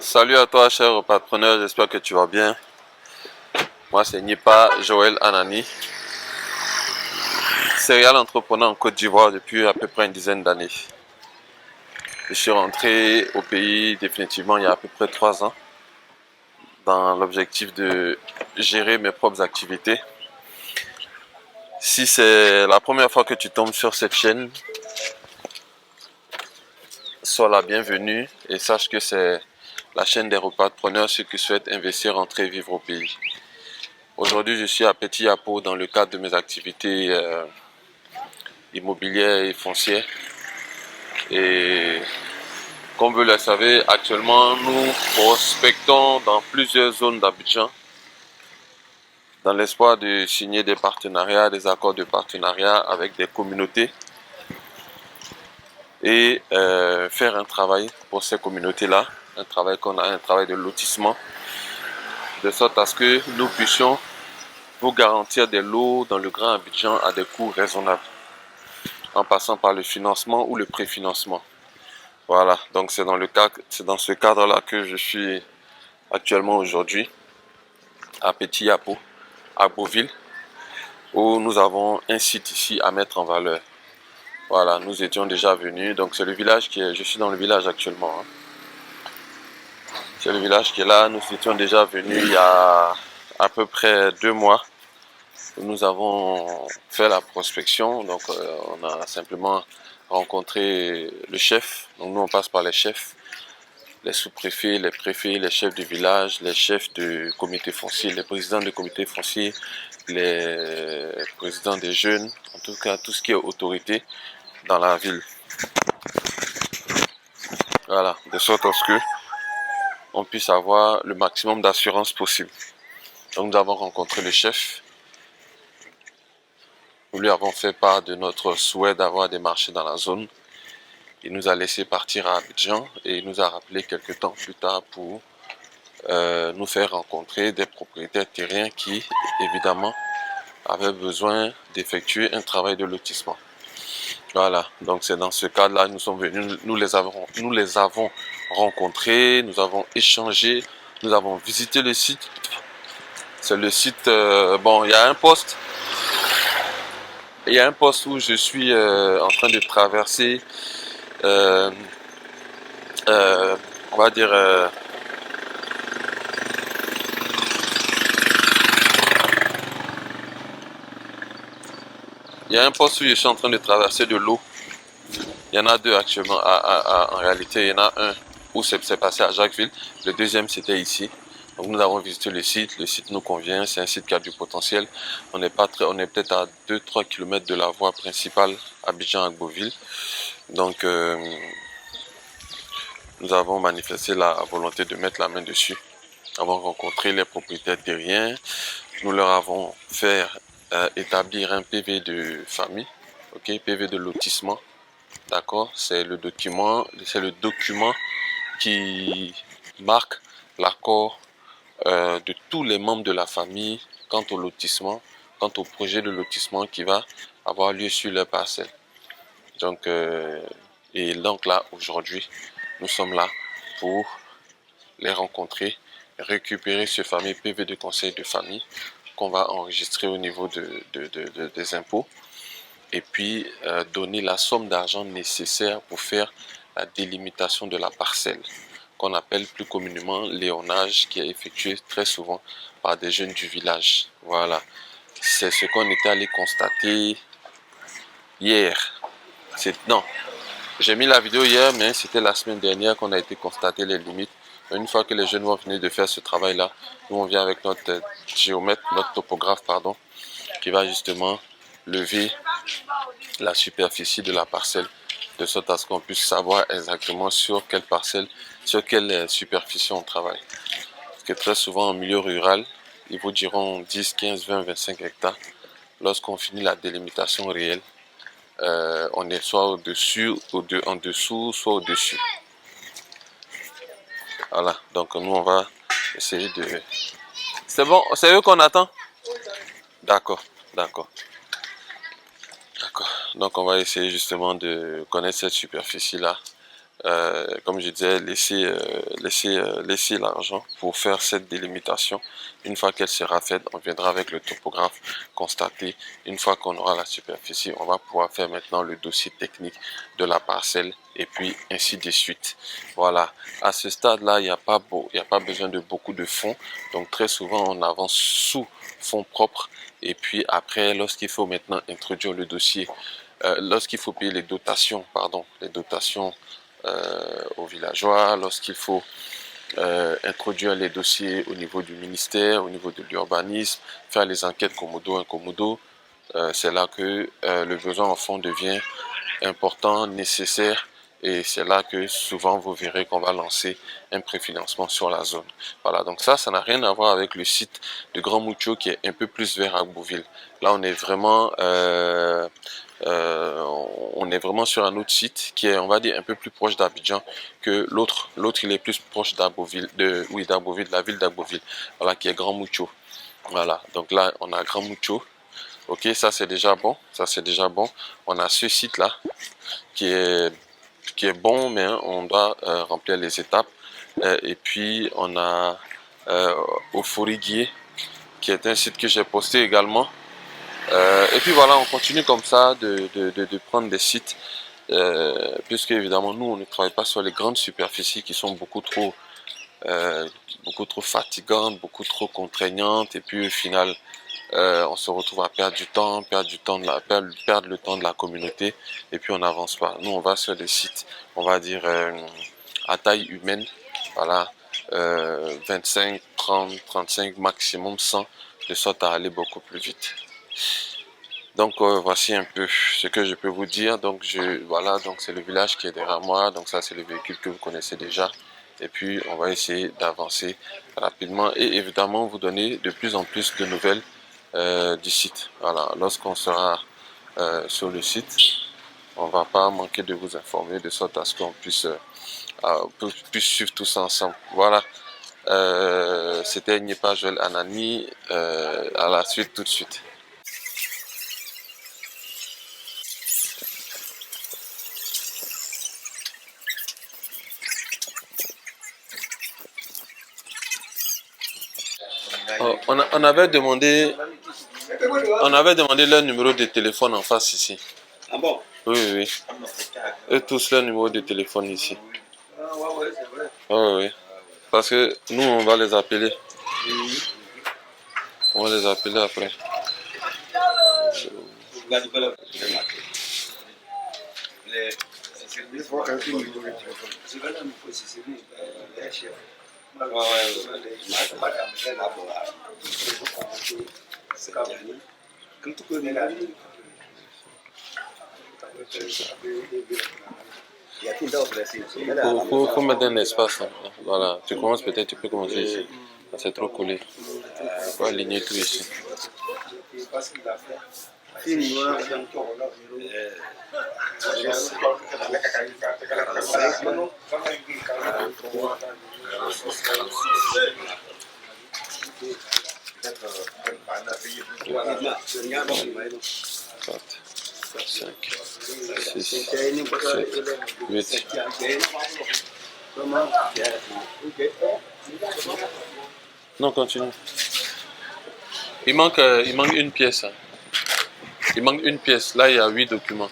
Salut à toi, cher repreneur, j'espère que tu vas bien. Moi, c'est Nipa Joël Anani, serial entrepreneur en Côte d'Ivoire depuis à peu près une dizaine d'années. Je suis rentré au pays définitivement il y a à peu près 3 ans dans l'objectif de gérer mes propres activités. Si c'est la première fois que tu tombes sur cette chaîne, sois la bienvenue et sache que c'est la chaîne des repreneurs, ceux qui souhaitent investir, rentrer, vivre au pays. Aujourd'hui, je suis à Petit Yapo dans le cadre de mes activités immobilières et foncières. Et comme vous le savez, actuellement, nous prospectons dans plusieurs zones d'Abidjan dans l'espoir de signer des partenariats, des accords de partenariat avec des communautés et faire un travail pour ces communautés-là, un travail de lotissement, de sorte à ce que nous puissions vous garantir des lots dans le Grand Abidjan à des coûts raisonnables, en passant par le financement ou le préfinancement. Voilà, donc c'est dans ce cadre-là que je suis actuellement aujourd'hui à Petit Yapo, à Beauville, où nous avons un site ici à mettre en valeur. Voilà, nous étions déjà venus, donc c'est le village je suis dans le village actuellement. C'est le village qui est là, nous étions déjà venus il y a à peu près 2 mois. Nous avons fait la prospection, donc on a simplement rencontré le chef, donc nous on passe par les chefs, les sous-préfets, les préfets, les chefs du village, les chefs du comité foncier, les présidents du comité foncier, les présidents des jeunes, en tout cas tout ce qui est autorité dans la ville. Voilà, de sorte à ce que on puisse avoir le maximum d'assurance possible. Donc nous avons rencontré le chef. Nous lui avons fait part de notre souhait d'avoir des marchés dans la zone. Il nous a laissé partir à Abidjan et il nous a rappelé quelques temps plus tard pour nous faire rencontrer des propriétaires terriens qui, évidemment, avaient besoin d'effectuer un travail de lotissement. Voilà, donc c'est dans ce cadre-là que nous sommes venus, nous les avons rencontrés, nous avons échangé, nous avons visité le site. C'est le site, bon, il y a un poste où je suis en train de traverser, euh, on va dire, il y a un poste où je suis en train de traverser de l'eau. Il y en a deux actuellement. En réalité, il y en a un où c'est passé à Jacquesville. Le deuxième, c'était ici. Donc nous avons visité le site. Le site nous convient. C'est un site qui a du potentiel. On est peut-être à 2-3 km de la voie principale Abidjan à Beauville. Donc nous avons manifesté la volonté de mettre la main dessus. Nous avons rencontré les propriétaires terriens. Nous leur avons fait établir un PV de famille, ok, PV de lotissement. D'accord, c'est le document qui marque l'accord de tous les membres de la famille quant au lotissement, quant au projet de lotissement qui va avoir lieu sur leur parcelle. Donc, et donc là, aujourd'hui, nous sommes là pour les rencontrer, récupérer ce fameux PV de conseil de famille qu'on va enregistrer au niveau des impôts et puis donner la somme d'argent nécessaire pour faire la délimitation de la parcelle qu'on appelle plus communément léonage, qui est effectué très souvent par des jeunes du village. Voilà, c'est ce qu'on était allé constater hier. Non, j'ai mis la vidéo hier, mais c'était la semaine dernière qu'on a été constater les limites. Une fois que les jeunes vont venir de faire ce travail-là, nous on vient avec notre géomètre, notre topographe, pardon, qui va justement lever la superficie de la parcelle, de sorte à ce qu'on puisse savoir exactement sur quelle parcelle, sur quelle superficie on travaille. Parce que très souvent en milieu rural, ils vous diront 10, 15, 20, 25 hectares. Lorsqu'on finit la délimitation réelle, on est soit au-dessus, en dessous, soit au-dessus. Voilà, donc nous on va essayer de... C'est bon, c'est eux qu'on attend? D'accord, d'accord. D'accord. Donc on va essayer justement de connaître cette superficie-là comme je disais, laisser l'argent pour faire cette délimitation. Une fois qu'elle sera faite, on viendra avec le topographe constater. Une fois qu'on aura la superficie, on va pouvoir faire maintenant le dossier technique de la parcelle et puis ainsi de suite. Voilà. À ce stade-là, il n'y a pas besoin de beaucoup de fonds. Donc très souvent, on avance sous fonds propres. Et puis après, lorsqu'il faut maintenant introduire le dossier, lorsqu'il faut payer les dotations, aux villageois, lorsqu'il faut introduire les dossiers au niveau du ministère, au niveau de l'urbanisme, faire les enquêtes commodo incommodo, c'est là que le besoin en fonds devient important, nécessaire, et c'est là que souvent vous verrez qu'on va lancer un préfinancement sur la zone. Voilà, donc ça n'a rien à voir avec le site de Grand Moucho qui est un peu plus vers Agbouville. Là, on est vraiment sur un autre site qui est, on va dire, un peu plus proche d'Abidjan que l'autre. L'autre, il est plus proche d'Agboville, d'Agboville, de la ville d'Agboville, voilà, qui est Grand Moucho. Voilà, donc là, on a Grand Moucho. Ok, ça c'est déjà bon, On a ce site-là qui est, qui est bon, mais hein, on doit remplir les étapes. Et puis, on a Oforiguier, qui est un site que j'ai posté également. Et puis voilà, on continue comme ça de prendre des sites, puisque évidemment nous on ne travaille pas sur les grandes superficies qui sont euh, beaucoup trop fatigantes, beaucoup trop contraignantes, et puis au final on se retrouve à perdre le temps de la communauté, et puis on n'avance pas. Nous on va sur des sites, on va dire à taille humaine, voilà, 25, 30, 35, maximum 100, de sorte à aller beaucoup plus vite. Donc voici un peu ce que je peux vous dire. Donc voilà, donc c'est le village qui est derrière moi. Donc ça c'est le véhicule que vous connaissez déjà. Et puis on va essayer d'avancer rapidement et évidemment vous donner de plus en plus de nouvelles du site. Voilà, lorsqu'on sera sur le site, on va pas manquer de vous informer de sorte à ce qu'on puisse suivre tous ensemble. Voilà. C'était Nyepa Joël Anani. À la suite tout de suite. Oh, on avait demandé leur numéro de téléphone en face ici. Ah bon? Oui, oui, oui. Eux tous leur numéro de téléphone ici. Ah ouais, ouais, c'est vrai. Oui, oui. Parce que nous, on va les appeler. On va les appeler après. Faut mettre un espace. Hein. Voilà. Tu commences peut-être, tu peux commencer ici. C'est trop collé. Faut aligner tout ici. Quatre, 5, 6, 7, 8. Non, continue. Il manque une pièce. Hein. Il manque une pièce. Là, il y a 8 documents.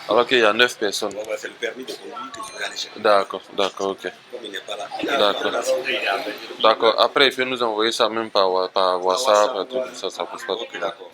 Alors qu'il y a 9 personnes. C'est le permis de conduire que je vais aller chercher. D'accord, d'accord, ok. Comme il n'est pas là. D'accord. D'accord. Après, il peut nous envoyer ça même par WhatsApp, tout ça, ça pose pas de problème. D'accord.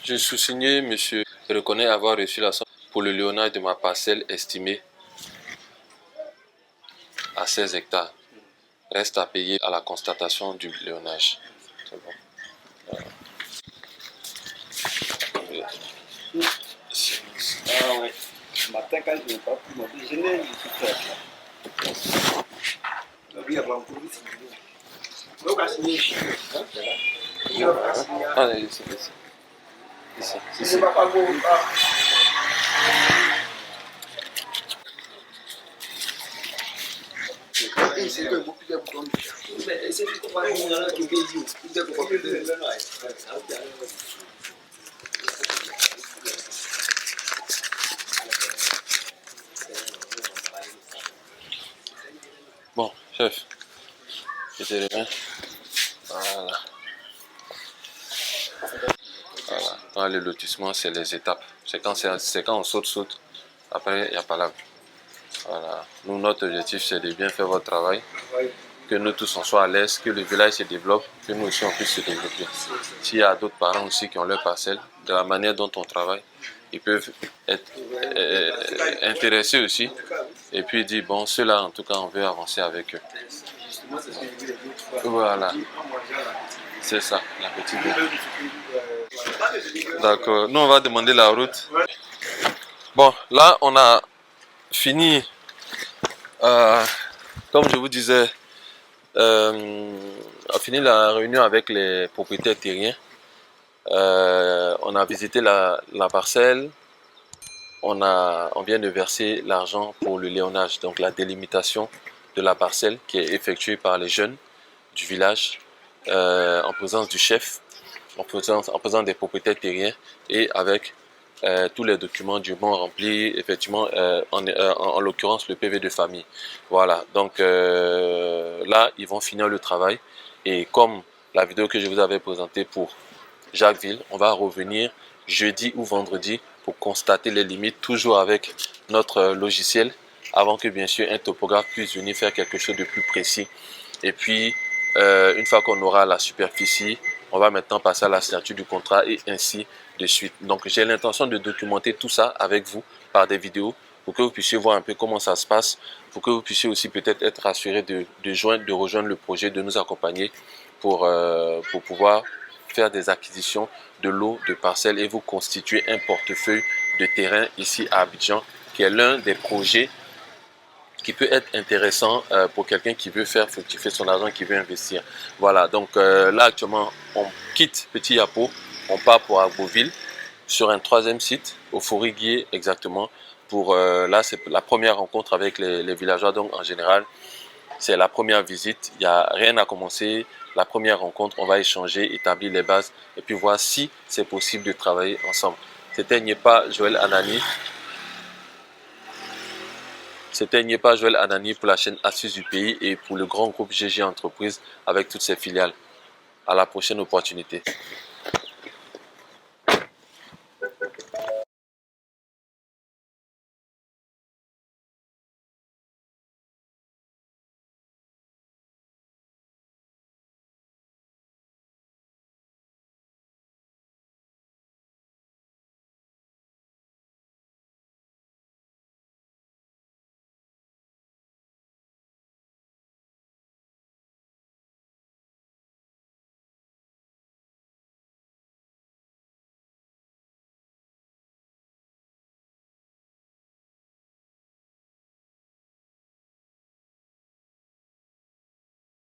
Je suis signé, monsieur Je reconnais avoir reçu la somme pour le léonage de ma parcelle estimée à 16 hectares. Reste à payer à la constatation du léonage. C'est bon. Voilà. Ah ouais. Ce matin, quand je n'ai pas pu mon déjeuner, je suis prêt. Oui, avant de vous signer. Donc, à signer ici. Ah, ici. C'est pas beau. Bon, chef, je te reviens. Voilà. Voilà. Dans le lotissement, c'est les étapes. C'est quand on saute. Après, il n'y a pas là. Voilà. Nous, notre objectif, c'est de bien faire votre travail. Que nous tous, on soit à l'aise, que le village se développe, que nous aussi, on puisse se développer. S'il y a d'autres parents aussi qui ont leur parcelle, de la manière dont on travaille, ils peuvent être intéressés aussi. Et puis dire, bon, ceux-là, en tout cas, on veut avancer avec eux. Voilà. C'est ça, la petite ville. D'accord. Nous, on va demander la route. Bon, là, on a fini, comme je vous disais, on a fini la réunion avec les propriétaires terriens. On a visité la parcelle. On vient de verser l'argent pour le léonage, donc la délimitation de la parcelle qui est effectuée par les jeunes du village en présence du chef, en présence des propriétaires terriens et avec tous les documents dûment remplis, effectivement, en l'occurrence le PV de famille. Voilà, donc là, ils vont finir le travail et comme la vidéo que je vous avais présentée pour Jacquesville, on va revenir jeudi ou vendredi pour constater les limites, toujours avec notre logiciel, avant que bien sûr un topographe puisse venir faire quelque chose de plus précis. Et puis, une fois qu'on aura la superficie, on va maintenant passer à la signature du contrat et ainsi de suite. Donc, j'ai l'intention de documenter tout ça avec vous par des vidéos pour que vous puissiez voir un peu comment ça se passe, pour que vous puissiez aussi peut-être être rassuré de rejoindre le projet, de nous accompagner pour pouvoir faire des acquisitions de lots, de parcelles et vous constituer un portefeuille de terrain ici à Abidjan, qui est l'un des projets qui peut être intéressant pour quelqu'un qui veut faire fructifier son argent, qui veut investir. Voilà, donc là actuellement, on quitte Petit Yapo, on part pour Agboville, sur un troisième site, au Foriguier exactement. Pour là, c'est la première rencontre avec les villageois, donc en général, c'est la première visite, il n'y a rien à commencer. La première rencontre, on va échanger, établir les bases et puis voir si c'est possible de travailler ensemble. C'était Nyepa Joël Anani. C'était Nyepa Joël Anani pour la chaîne Astuces du pays et pour le grand groupe GG Entreprises avec toutes ses filiales. À la prochaine opportunité.